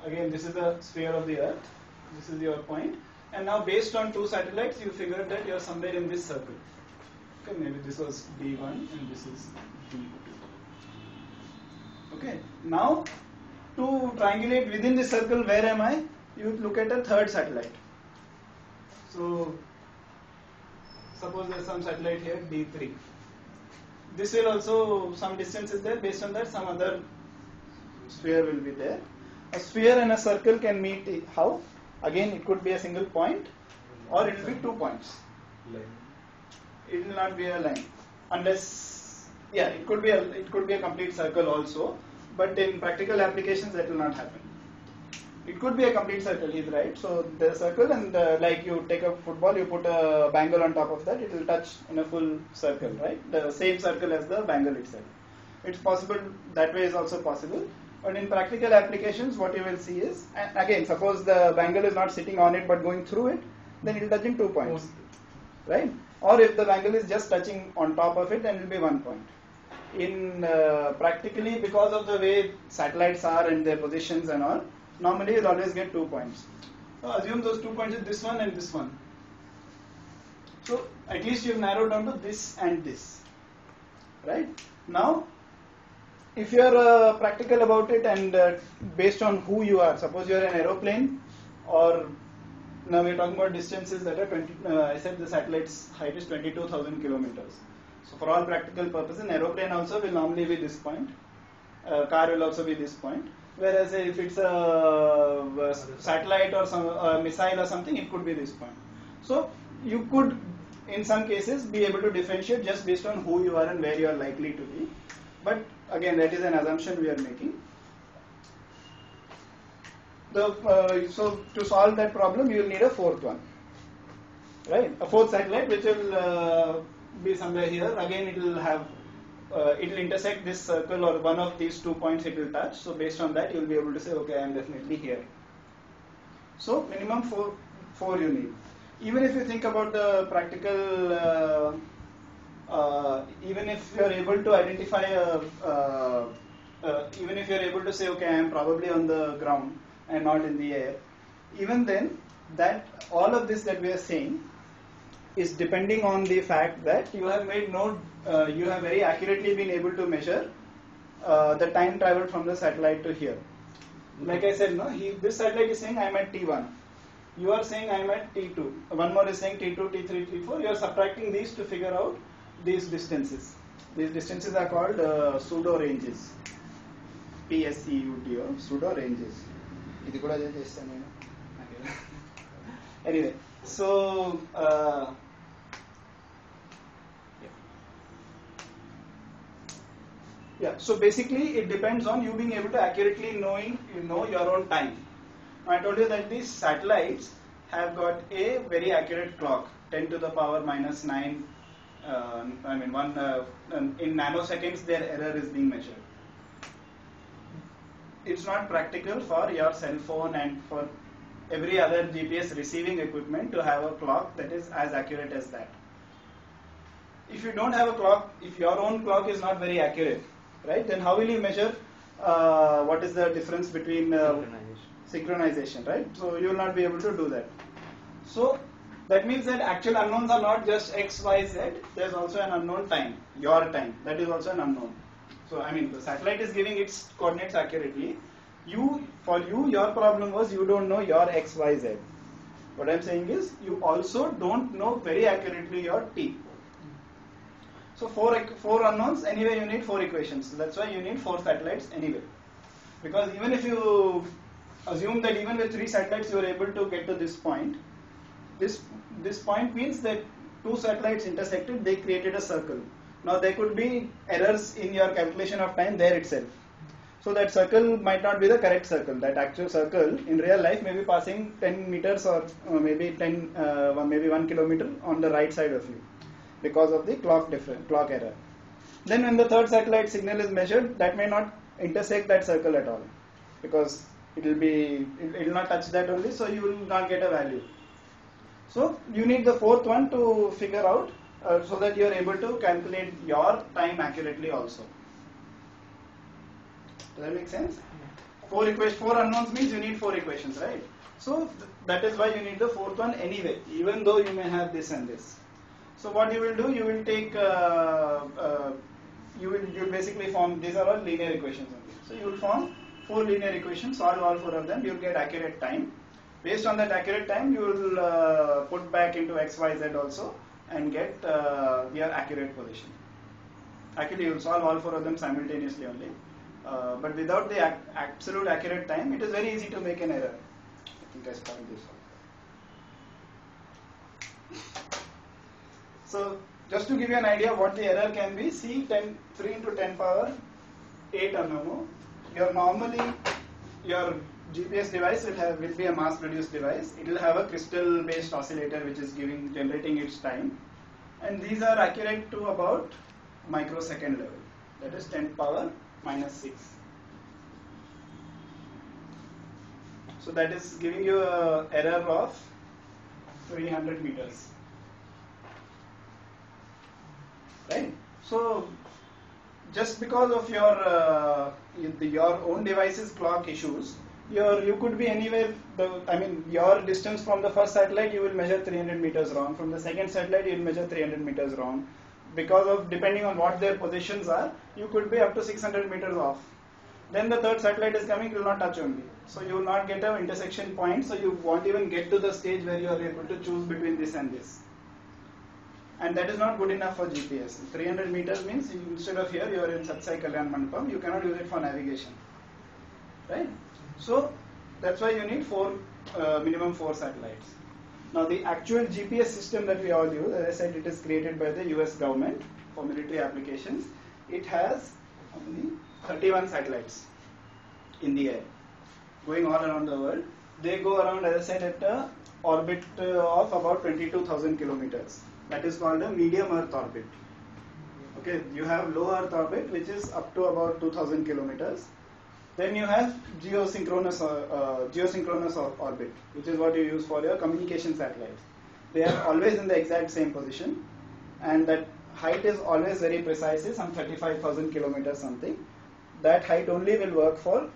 again this is the sphere of the Earth, this is your point, and now based on 2 satellites you figured that you are somewhere in this circle. Okay, maybe this was D1 and this is D2. Okay, now to triangulate within the circle, where am I? You look at a third satellite. So suppose there is some satellite here, D3. This will also, some distance is there, based on that some other sphere will be there. A sphere and a circle can meet how? Again it could be a single point or it will be 2 points. It will not be a line unless, yeah, it could be a complete circle also, but in practical applications that will not happen. It could be a complete circle, he's right. So there's a circle and like you take a football, you put a bangle on top of that, it will touch in a full circle, right? The same circle as the bangle itself. It's possible, that way is also possible. But in practical applications, what you will see is, and again, suppose the bangle is not sitting on it but going through it, then it will touch in 2 points, right? Or if the bangle is just touching on top of it, then it will be 1 point. In practically, because of the way satellites are and their positions and all, normally you'll always get 2 points. So assume those 2 points is this one and this one. So at least you've narrowed down to this and this, right? Now, if you are practical about it and based on who you are, suppose you are an aeroplane, or now we are talking about distances that are 20, I said the satellite's height is 22,000 kilometers. So for all practical purposes, an aeroplane also will normally be this point, car will also be this point, whereas if it's a satellite or some missile or something, it could be this point. So you could in some cases be able to differentiate just based on who you are and where you are likely to be, but again that is an assumption we are making. So to solve that problem you will need a fourth one, right? A fourth satellite which will be somewhere here. Again it will have it will intersect this circle or one of these 2 points it will touch. So based on that you will be able to say, okay, I am definitely here. So minimum four you need. Even if you think about the practical, even if you are able to identify even if you are able to say, okay, I am probably on the ground and not in the air, even then that all of this that we are saying is depending on the fact that you have made you have very accurately been able to measure the time traveled from the satellite to here. Like I said, this satellite is saying I am at T1. You are saying I am at T2. One more is saying T2, T3, T4. You are subtracting these to figure out these distances. These distances are called pseudo ranges. PSEUDO, pseudo ranges. Anyway, so yeah. So basically, it depends on you being able to accurately know your own time. I told you that these satellites have got a very accurate clock, 10 to the power minus 9. In nanoseconds, their error is being measured. It's not practical for your cell phone and for every other GPS receiving equipment to have a clock that is as accurate as that. If you don't have a clock, if your own clock is not very accurate, right, then how will you measure what is the difference between synchronization, right? So you will not be able to do that. So that means that actual unknowns are not just X, Y, Z. There is also an unknown time, your time. That is also an unknown. So I mean, the satellite is giving its coordinates accurately. Your problem was you don't know your X, Y, Z. What I am saying is you also don't know very accurately your T. So four unknowns. Anyway, you need 4 equations. So that's why you need 4 satellites anyway. Because even if you assume that even with 3 satellites you are able to get to this point, this point means that 2 satellites intersected, they created a circle. Now there could be errors in your calculation of time there itself. So that circle might not be the correct circle. That actual circle in real life may be passing 10 meters or maybe 1 kilometer on the right side of you because of the clock error. Then when the 3rd satellite signal is measured, that may not intersect that circle at all because it will not touch that only, so you will not get a value. So you need the 4th one to figure out so that you are able to calculate your time accurately also. Does that make sense? Four unknowns means you need 4 equations, right? So that is why you need the 4th one anyway, even though you may have this and this. So what you will do, you will take, you will basically form, these are all linear equations only. So you will form 4 linear equations, solve all 4 of them, you will get accurate time. Based on that accurate time, you will put back into x, y, z also and get your accurate position. Actually, you will solve all 4 of them simultaneously only. But without the absolute accurate time, it is very easy to make an error. I think I spoiled this one. So, just to give you an idea what the error can be, see 3 into 10 power 8 anomo. Your GPS device will be a mass produced device. It will have a crystal based oscillator which is generating its time, and these are accurate to about microsecond level, that is 10 power minus 6. So that is giving you an error of 300 meters. Right? So just because of your own device's clock issues, you could be anywhere. Your distance from the first satellite you will measure 300 meters wrong. From the second satellite you will measure 300 meters wrong. Because of depending on what their positions are, you could be up to 600 meters off. Then the third satellite is coming, you will not touch only. So you will not get an intersection point. So you won't even get to the stage where you are able to choose between this and this. And that is not good enough for GPS. 300 meters means instead of here you are in Satsai Kalyan Mandapam, you cannot use it for navigation. Right? So that's why you need minimum 4 satellites. Now the actual GPS system that we all use, as I said, it is created by the US government for military applications. It has 31 satellites in the air going all around the world. They go around, as I said, at an orbit of about 22,000 kilometers. That is called a medium Earth orbit. Okay, you have low Earth orbit which is up to about 2,000 kilometers. Then you have geosynchronous orbit, which is what you use for your communication satellites. They are always in the exact same position, and that height is always very precise, some 35,000 kilometers something. That height only will work for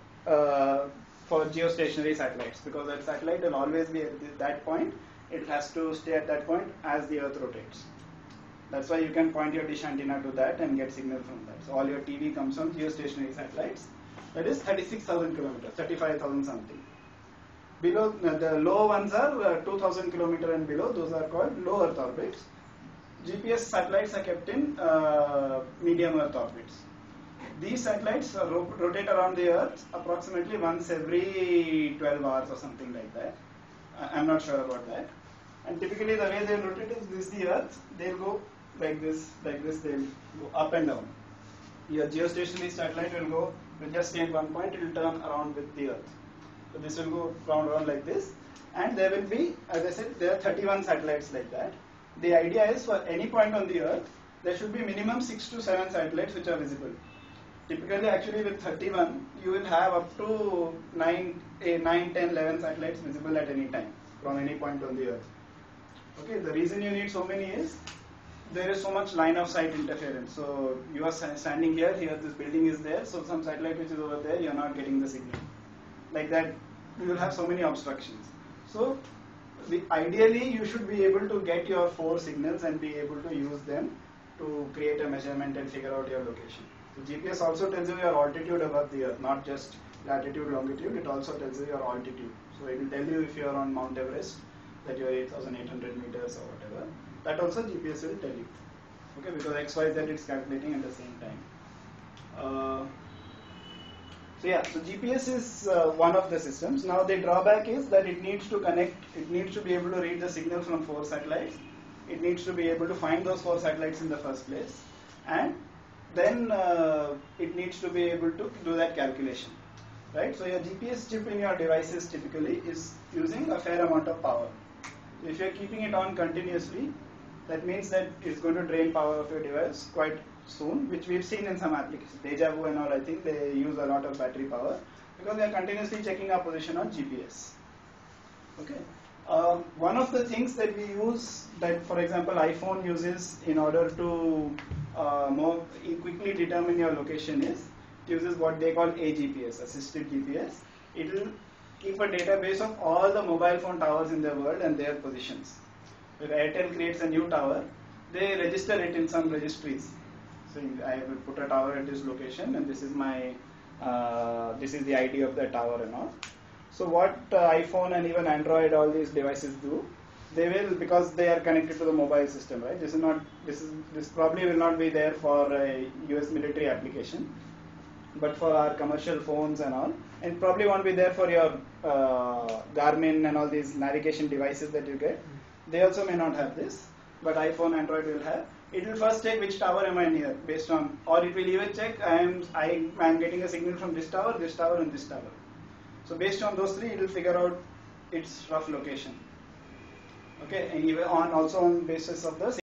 geostationary satellites, because that satellite will always be at that point. It has to stay at that point as the Earth rotates. That's why you can point your dish antenna to that and get signal from that. So all your TV comes from geostationary satellites. That is 36,000 kilometers, 35,000 something. Below, the low ones are 2,000 kilometers and below. Those are called low Earth orbits. GPS satellites are kept in medium Earth orbits. These satellites rotate around the Earth approximately once every 12 hours or something like that. I'm not sure about that. And typically the way they rotate is this: the Earth, they'll go like this, they'll go up and down. Your geostationary satellite will just stay at one point, it will turn around with the Earth. So this will go round like this, and there will be, as I said, there are 31 satellites like that. The idea is for any point on the Earth, there should be minimum 6 to 7 satellites which are visible. Typically, actually with 31, you will have up to 9, 10, 11 satellites visible at any time from any point on the Earth. Okay, the reason you need so many is there is so much line of sight interference. So you are standing here this building is there, so some satellite which is over there, you are not getting the signal. Like that, you will have so many obstructions. So ideally, you should be able to get your 4 signals and be able to use them to create a measurement and figure out your location. So GPS also tells you your altitude above the Earth, not just latitude, longitude, it also tells you your altitude. So it will tell you if you are on Mount Everest, that you are 8,800 meters or whatever. That also GPS will tell you. Okay, because X, Y, Z is calculating at the same time. So GPS is one of the systems. Now the drawback is that it needs to connect, it needs to be able to read the signal from 4 satellites. It needs to be able to find those 4 satellites in the first place. And then it needs to be able to do that calculation. Right? So your GPS chip in your devices typically is using a fair amount of power. If you are keeping it on continuously, that means that it's going to drain power of your device quite soon, which we've seen in some applications. Deja vu and all, I think they use a lot of battery power because they are continuously checking our position on GPS. Okay. One of the things that we use, that for example iPhone uses in order to more quickly determine your location is, uses what they call AGPS, assisted GPS. It will keep a database of all the mobile phone towers in the world and their positions. If Airtel creates a new tower, they register it in some registries. So I will put a tower at this location, and this is my this is the ID of the tower and all. So what iPhone and even Android, all these devices do, they will, because they are connected to the mobile system, right? This probably will not be there for a US military application, but for our commercial phones and all, and probably won't be there for your Garmin and all these navigation devices that you get. They also may not have this, but iPhone, Android will have. It will first check which tower am I near, based on, or it will even check I am getting a signal from this tower, and this tower. So based on those three, it will figure out its rough location. Okay, and even also on basis of the